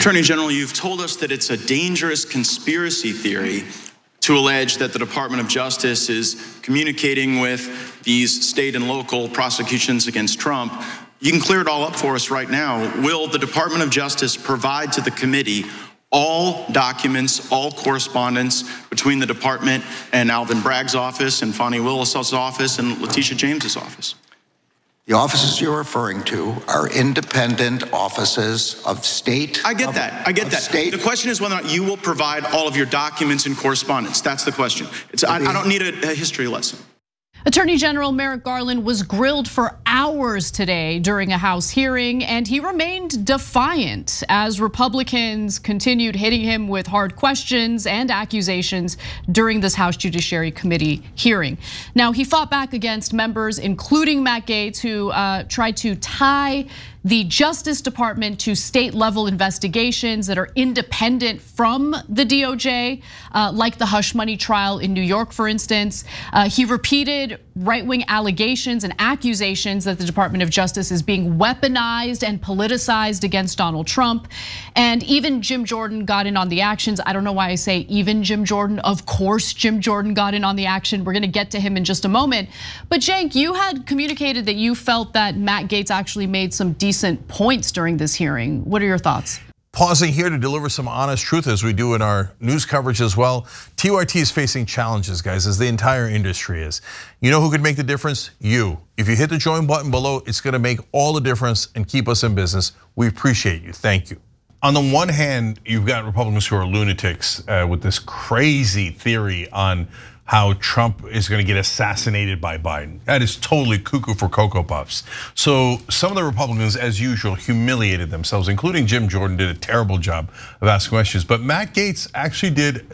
Attorney General, you've told us that it's a dangerous conspiracy theory to allege that the Department of Justice is communicating with these state and local prosecutions against Trump. You can clear it all up for us right now. Will the Department of Justice provide to the committee all documents, all correspondence between the department and Alvin Bragg's office and Fani Willis's office and Letitia James's office? The offices you're referring to are independent offices of state. I get that. The question is whether or not you will provide all of your documents and correspondence. That's the question. I don't need a history lesson. Attorney General Merrick Garland was grilled for hours today during a House hearing, and he remained defiant as Republicans continued hitting him with hard questions and accusations during this House Judiciary Committee hearing. Now, he fought back against members, including Matt Gaetz, who tried to tie the Justice Department to state-level investigations that are independent from the DOJ, like the hush money trial in New York, for instance. He repeated right-wing allegations and accusations that the Department of Justice is being weaponized and politicized against Donald Trump. And even Jim Jordan got in on the actions. I don't know why I say even Jim Jordan. Of course, Jim Jordan got in on the action. We're gonna get to him in just a moment. But Cenk, you had communicated that you felt that Matt Gaetz actually made some decent points during this hearing. What are your thoughts? Pausing here to deliver some honest truth as we do in our news coverage as well. TYT is facing challenges, guys, as the entire industry is. You know who could make the difference? You. If you hit the join button below, it's gonna make all the difference and keep us in business. We appreciate you, thank you. On the one hand, you've got Republicans who are lunatics with this crazy theory on how Trump is gonna get assassinated by Biden. That is totally cuckoo for Cocoa Puffs. So some of the Republicans, as usual, humiliated themselves, including Jim Jordan did a terrible job of asking questions. But Matt Gaetz actually did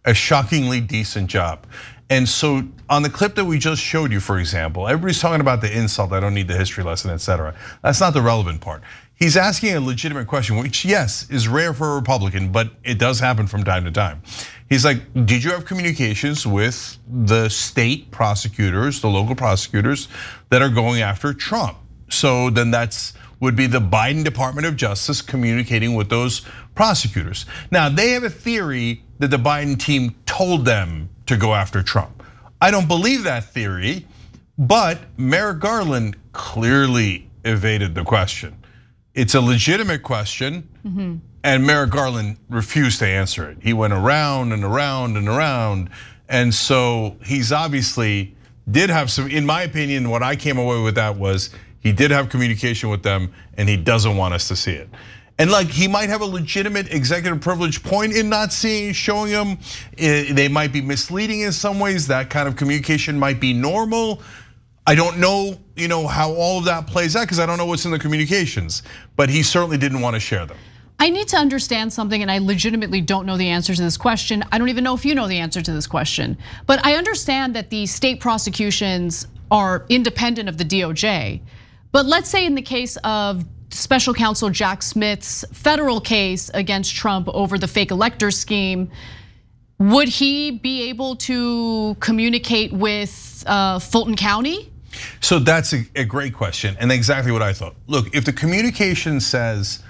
a shockingly decent job. And so on the clip that we just showed you, for example, everybody's talking about the insult, I don't need the history lesson, etc. That's not the relevant part. He's asking a legitimate question, which yes, is rare for a Republican, but it does happen from time to time. He's like, did you have communications with the state prosecutors, the local prosecutors that are going after Trump? So then would be the Biden Department of Justice communicating with those prosecutors. Now, they have a theory that the Biden team told them to go after Trump. I don't believe that theory, but Merrick Garland clearly evaded the question. It's a legitimate question, and Merrick Garland refused to answer it. He went around and around and around, and so he's obviously did have some, in my opinion, what I came away with that was he did have communication with them, and he doesn't want us to see it. And like he might have a legitimate executive privilege point in not showing them. They might be misleading in some ways. That kind of communication might be normal. I don't know, how all of that plays out because I don't know what's in the communications, but he certainly didn't want to share them. I need to understand something, and I legitimately don't know the answer to this question. I don't even know if you know the answer to this question, but I understand that the state prosecutions are independent of the DOJ. But let's say in the case of Special Counsel Jack Smith's federal case against Trump over the fake elector scheme, would he be able to communicate with Fulton County? So that's a great question, and exactly what I thought. Look, if the communication says,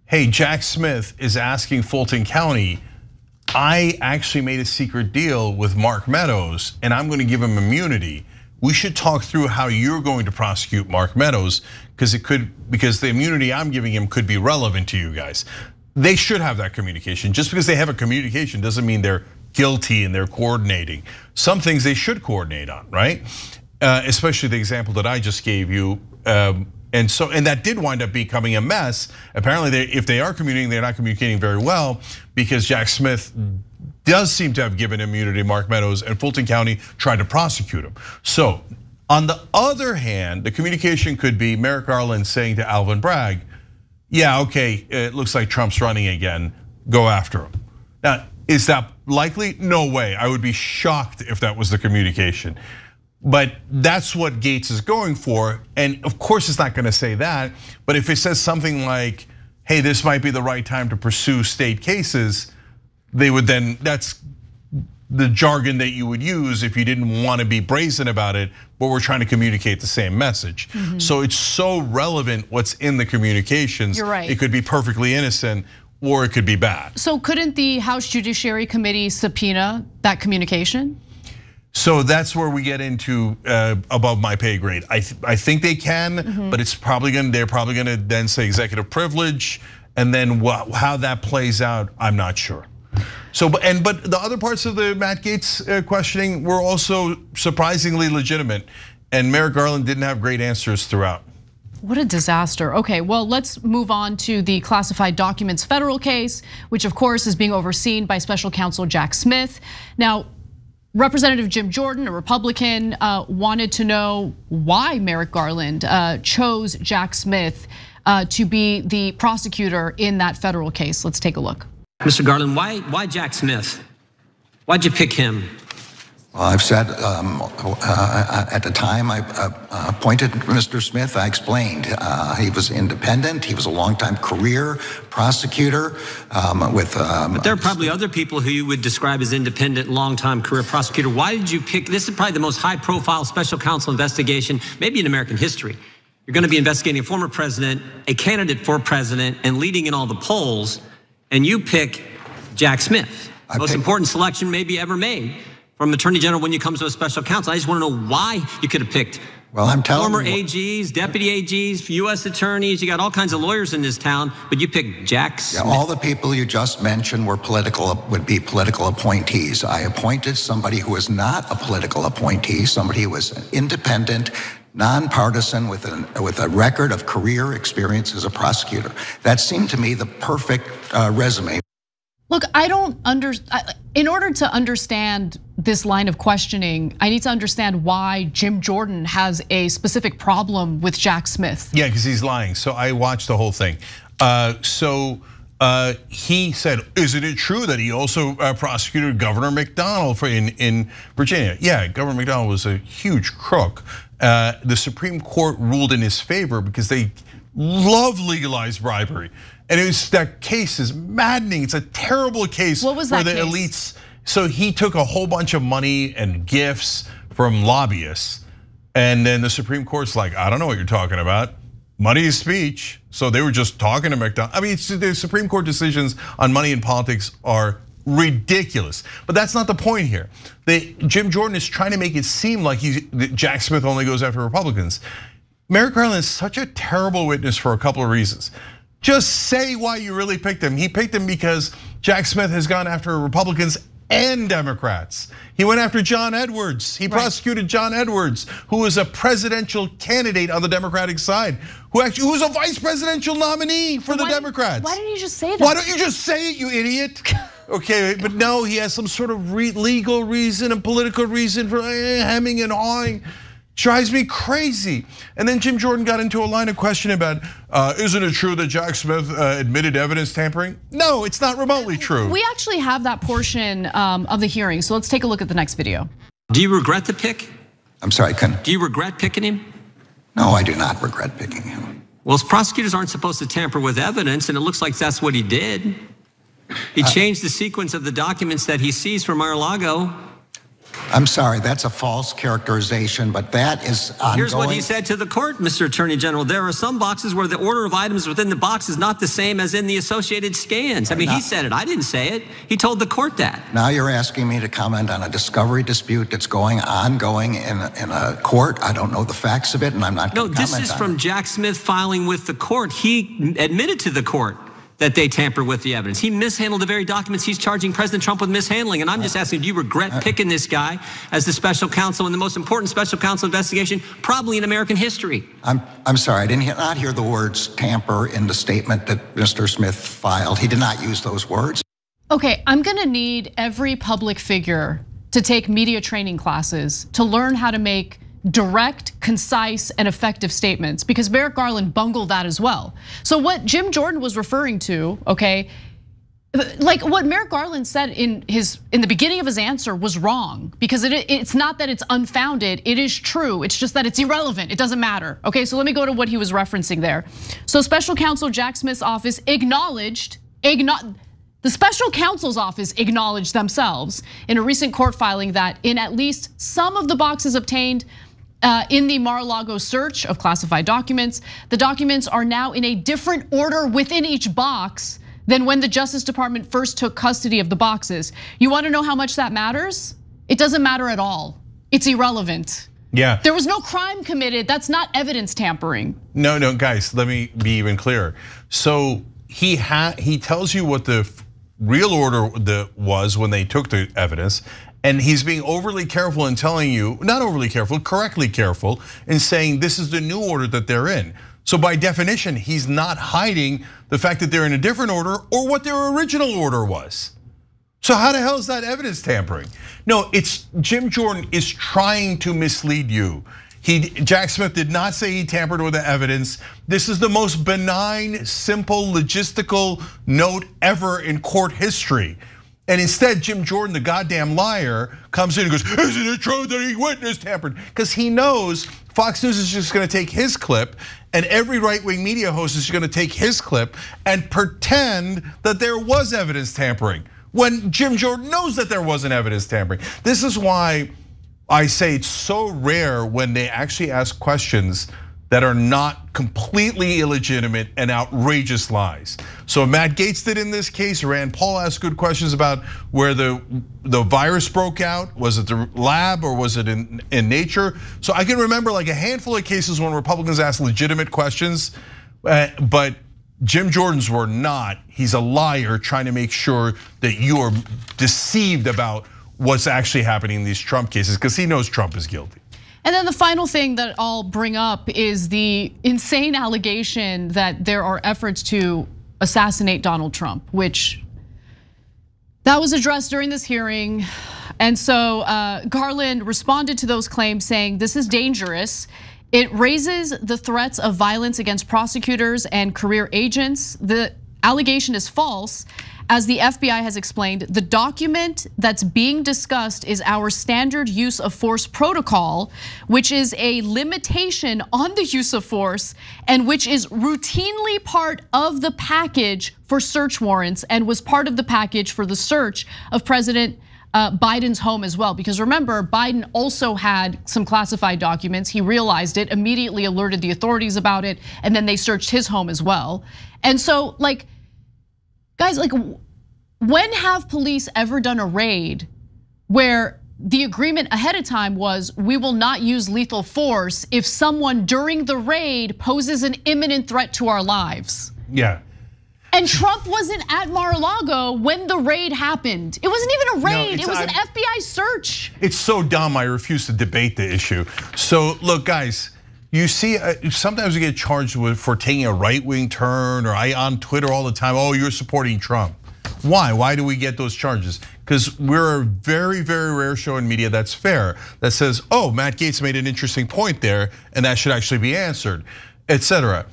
hey, Jack Smith is asking Fulton County, I actually made a secret deal with Mark Meadows and I'm gonna give him immunity. We should talk through how you're going to prosecute Mark Meadows because the immunity I'm giving him could be relevant to you guys. They should have that communication. Just because they have a communication doesn't mean they're guilty and they're coordinating. Some things they should coordinate on, right? Especially the example that I just gave you. And that did wind up becoming a mess. Apparently, if they are communicating, they're not communicating very well because Jack Smith does seem to have given immunity to Mark Meadows and Fulton County tried to prosecute him. So on the other hand, the communication could be Merrick Garland saying to Alvin Bragg, yeah, okay, it looks like Trump's running again, go after him. Now, is that likely? No way, I would be shocked if that was the communication. But that's what Gaetz is going for, and of course it's not gonna say that, but if it says something like, hey, this might be the right time to pursue state cases, they would then, that's the jargon that you would use if you didn't want to be brazen about it, but we're trying to communicate the same message. So it's so relevant what's in the communications. You're right. It could be perfectly innocent. or it could be bad. So couldn't the House Judiciary Committee subpoena that communication? So that's where we get into above my pay grade. I think they can, but they're probably gonna then say executive privilege, and then how that plays out, I'm not sure. So, but the other parts of the Matt Gaetz questioning were also surprisingly legitimate, and Merrick Garland didn't have great answers throughout. What a disaster. Okay, well, let's move on to the classified documents federal case, which of course is being overseen by special counsel Jack Smith. Now, Representative Jim Jordan, a Republican, wanted to know why Merrick Garland chose Jack Smith to be the prosecutor in that federal case. Let's take a look. Mr. Garland, why Jack Smith? Why'd you pick him? Well, I've said at the time I appointed Mr. Smith, I explained he was independent. He was a longtime career prosecutor with. But there are probably other people who you would describe as independent, longtime career prosecutor. Why did you pick? This is probably the most high-profile special counsel investigation, maybe in American history. You're going to be investigating a former president, a candidate for president, and leading in all the polls, and you pick Jack Smith, most important selection maybe ever made from Attorney General when you come to a special counsel. I just want to know why you could have picked former AGs, deputy AGs, U.S. attorneys. You got all kinds of lawyers in this town, but you picked Jack Smith. Yeah, all the people you just mentioned would be political appointees. I appointed somebody who was not a political appointee, somebody who was independent, nonpartisan with a record of career experience as a prosecutor. That seemed to me the perfect resume. Look, I don't in order to understand this line of questioning, I need to understand why Jim Jordan has a specific problem with Jack Smith. Yeah, because he's lying. So I watched the whole thing. He said, isn't it true that he also prosecuted Governor McDonnell in Virginia? Yeah, Governor McDonnell was a huge crook. The Supreme Court ruled in his favor because they love legalized bribery. And that case is maddening. It's a terrible case for the elites. So he took a whole bunch of money and gifts from lobbyists. And then the Supreme Court's like, I don't know what you're talking about. Money is speech. So they were just talking to McDonnell. I mean, the Supreme Court decisions on money in politics are ridiculous. But that's not the point here. Jim Jordan is trying to make it seem like Jack Smith only goes after Republicans. Merrick Garland is such a terrible witness for a couple of reasons. Just say why you really picked him. He picked him because Jack Smith has gone after Republicans and Democrats. He went after John Edwards. He prosecuted John Edwards, who was a presidential candidate on the Democratic side, who was a vice presidential nominee for the Democrats. Why didn't you just say that? Why don't you just say it, you idiot? Okay, but no, he has some sort of legal reason and political reason for hemming and hawing. Drives me crazy. And then Jim Jordan got into a line of questioning about, isn't it true that Jack Smith admitted evidence tampering? No, it's not remotely true. We actually have that portion of the hearing, so let's take a look at the next video. Do you regret the pick? I'm sorry, Do you regret picking him? No, I do not regret picking him. Well, prosecutors aren't supposed to tamper with evidence, and it looks like that's what he did. He changed the sequence of the documents that he seized from Mar-a-Lago. I'm sorry, that's a false characterization, but that is ongoing. Here's what he said to the court, Mr. Attorney General. There are some boxes where the order of items within the box is not the same as in the associated scans. I mean, he said it, I didn't say it. He told the court that. Now you're asking me to comment on a discovery dispute that's ongoing in a court. I don't know the facts of it, and I'm not going to comment on it. No, this is from Jack Smith filing with the court. He admitted to the court that they tampered with the evidence. He mishandled the very documents he's charging President Trump with mishandling. And I'm just asking, do you regret picking this guy as the special counsel in the most important special counsel investigation probably in American history? I'm sorry, I did not hear the words tamper in the statement that Mr. Smith filed. He did not use those words. Okay, I'm gonna need every public figure to take media training classes to learn how to make direct, concise, and effective statements, because Merrick Garland bungled that as well. So what Jim Jordan was referring to, okay, like what Merrick Garland said in the beginning of his answer was wrong, because it's not that it's unfounded, it is true, it's just that it's irrelevant, it doesn't matter. Okay, so let me go to what he was referencing there. So special counsel Jack Smith's office the special counsel's office acknowledged themselves in a recent court filing that in at least some of the boxes obtained in the Mar-a-Lago search of classified documents, the documents are now in a different order within each box than when the Justice Department first took custody of the boxes. You wanna know how much that matters? It doesn't matter at all. It's irrelevant. Yeah. There was no crime committed. That's not evidence tampering. No, guys, let me be even clearer. So he tells you what the real order was when they took the evidence, and he's being overly careful in telling you, not overly careful, correctly careful in saying this is the new order that they're in. So by definition, he's not hiding the fact that they're in a different order or what their original order was. So how the hell is that evidence tampering? No, it's Jim Jordan is trying to mislead you. Jack Smith did not say he tampered with the evidence. This is the most benign, simple, logistical note ever in court history. And instead, Jim Jordan, the goddamn liar, comes in and goes, isn't it true that he witness tampered? Because he knows Fox News is just gonna take his clip, and every right-wing media host is gonna take his clip and pretend that there was evidence tampering, when Jim Jordan knows that there wasn't evidence tampering. This is why I say it's so rare when they actually ask questions that are not completely illegitimate and outrageous lies. So Matt Gaetz did in this case. Rand Paul asked good questions about where the virus broke out. Was it the lab or was it in nature? So I can remember like a handful of cases when Republicans asked legitimate questions, but Jim Jordan's were not. He's a liar trying to make sure that you are deceived about what's actually happening in these Trump cases because he knows Trump is guilty. And then the final thing that I'll bring up is the insane allegation that there are efforts to assassinate Donald Trump, which that was addressed during this hearing. And so Garland responded to those claims saying this is dangerous. It raises the threats of violence against prosecutors and career agents. The allegation is false. As the FBI has explained, the document that's being discussed is our standard use of force protocol, which is a limitation on the use of force and which is routinely part of the package for search warrants and was part of the package for the search of President Biden's home as well. Because remember, Biden also had some classified documents. He realized it, immediately alerted the authorities about it, and then they searched his home as well. And so like, guys, like when have police ever done a raid where the agreement ahead of time was we will not use lethal force if someone during the raid poses an imminent threat to our lives? Yeah. And Trump wasn't at Mar-a-Lago when the raid happened. It wasn't even a raid, it was an FBI search. It's so dumb, I refuse to debate the issue. So look, guys, you see, sometimes we get charged for taking a right-wing turn, or on Twitter all the time, oh, you're supporting Trump. Why? Why do we get those charges? Because we're a very, very rare show in media that's fair, that says, oh, Matt Gaetz made an interesting point there, and that should actually be answered, etc.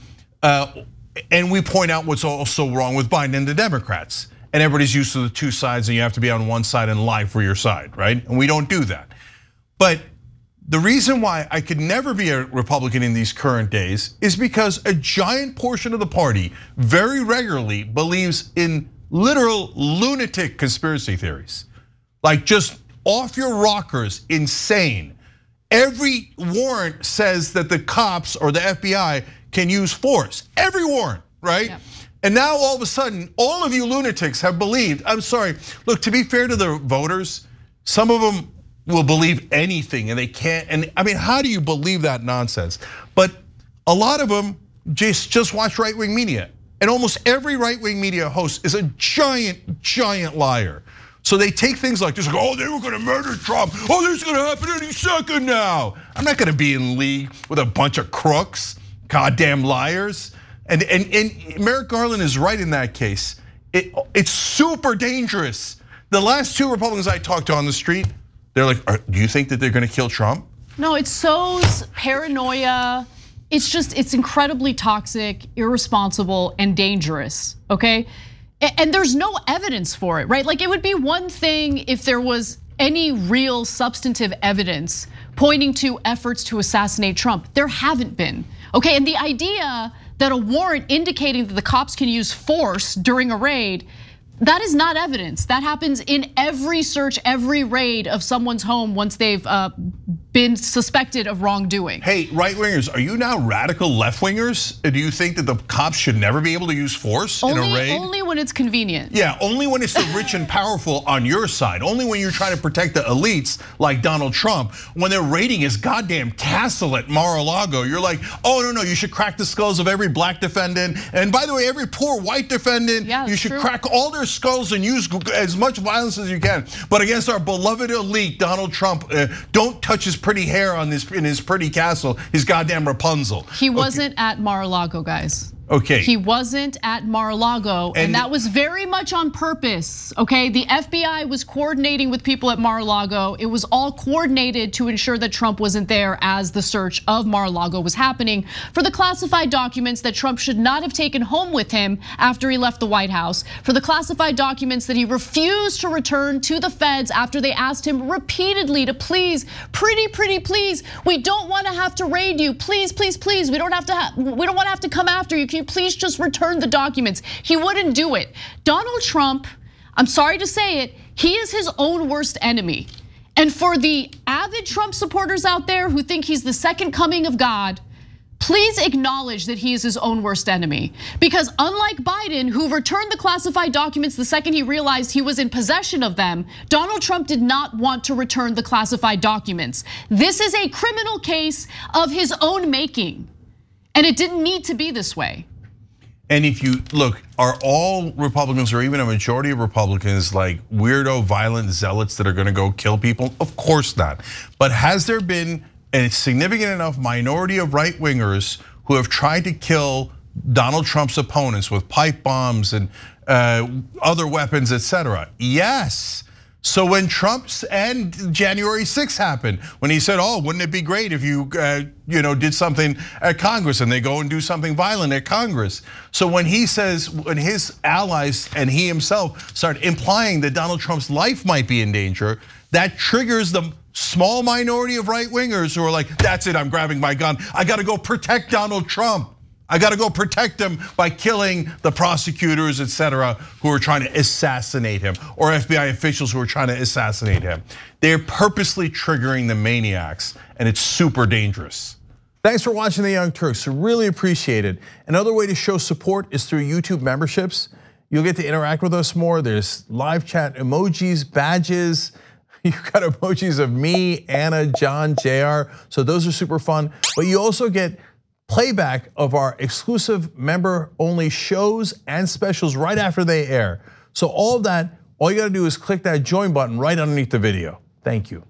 And we point out what's also wrong with Biden and the Democrats. And everybody's used to the two sides, and you have to be on one side and lie for your side, right? And we don't do that. But the reason why I could never be a Republican in these current days is because a giant portion of the party very regularly believes in literal lunatic conspiracy theories. Like just off your rockers, insane. Every warrant says that the cops or the FBI can use force. Every warrant, right? Yeah. And now all of a sudden, all of you lunatics have believed, I'm sorry, look, to be fair to the voters, some of them will believe anything and they can't, and I mean, how do you believe that nonsense? But a lot of them just watch right-wing media. And almost every right-wing media host is a giant liar. So they take things like this, like, oh, they were gonna murder Trump. Oh, this is gonna happen any second now. I'm not gonna be in league with a bunch of crooks, goddamn liars. And Merrick Garland is right in that case. It's super dangerous. The last two Republicans I talked to on the street, they're like, do you think that they're gonna kill Trump? No, it sows paranoia. It's incredibly toxic, irresponsible, and dangerous, okay? And there's no evidence for it, right? Like it would be one thing if there was any real substantive evidence pointing to efforts to assassinate Trump. There haven't been, okay? And the idea that a warrant indicating that the cops can use force during a raid, that is not evidence. That happens in every search, every raid of someone's home once they've been suspected of wrongdoing. Hey, right-wingers, are you now radical left-wingers? Do you think that the cops should never be able to use force in a raid? Only when it's convenient. Yeah, only when it's the rich and powerful on your side. Only when you're trying to protect the elites like Donald Trump. When they're raiding his goddamn castle at Mar-a-Lago, you're like, oh, no, you should crack the skulls of every black defendant. And by the way, every poor white defendant, you should crack all their skulls and use as much violence as you can. But against our beloved elite, Donald Trump, don't touch his pretty hair on in his pretty castle, his goddamn Rapunzel. He wasn't at Mar-a-Lago, guys. Okay. He wasn't at Mar-a-Lago, and that was very much on purpose, okay? The FBI was coordinating with people at Mar-a-Lago. It was all coordinated to ensure that Trump wasn't there as the search of Mar-a-Lago was happening for the classified documents that Trump should not have taken home with him after he left the White House, for the classified documents that he refused to return to the feds after they asked him repeatedly to please, pretty please, we don't want to have to raid you, please, we don't want to have to come after you. Can you please just return the documents? He wouldn't do it. Donald Trump, I'm sorry to say it, he is his own worst enemy. And for the avid Trump supporters out there who think he's the second coming of God, please acknowledge that he is his own worst enemy. Because unlike Biden, who returned the classified documents the second he realized he was in possession of them, Donald Trump did not want to return the classified documents. This is a criminal case of his own making. And it didn't need to be this way. And if you look, are all Republicans or even a majority of Republicans like weirdo, violent zealots that are gonna go kill people? Of course not. But has there been a significant enough minority of right-wingers who have tried to kill Donald Trump's opponents with pipe bombs and other weapons, etc.? Yes. So when Trump's and January 6th happened, when he said, oh, wouldn't it be great if you did something at Congress, and they go and do something violent at Congress. So when he says, when his allies and he himself start implying that Donald Trump's life might be in danger, that triggers the small minority of right-wingers who are like, that's it, I'm grabbing my gun. I gotta go protect Donald Trump. I gotta go protect him by killing the prosecutors, etc., who are trying to assassinate him, or FBI officials who are trying to assassinate him. They're purposely triggering the maniacs, and it's super dangerous. Thanks for watching The Young Turks, really appreciate it. Another way to show support is through YouTube memberships. You'll get to interact with us more. There's live chat emojis, badges. You've got emojis of me, Anna, John, JR, so those are super fun. But you also get playback of our exclusive member-only shows and specials right after they air. So all of that, all you gotta do is click that join button right underneath the video. Thank you.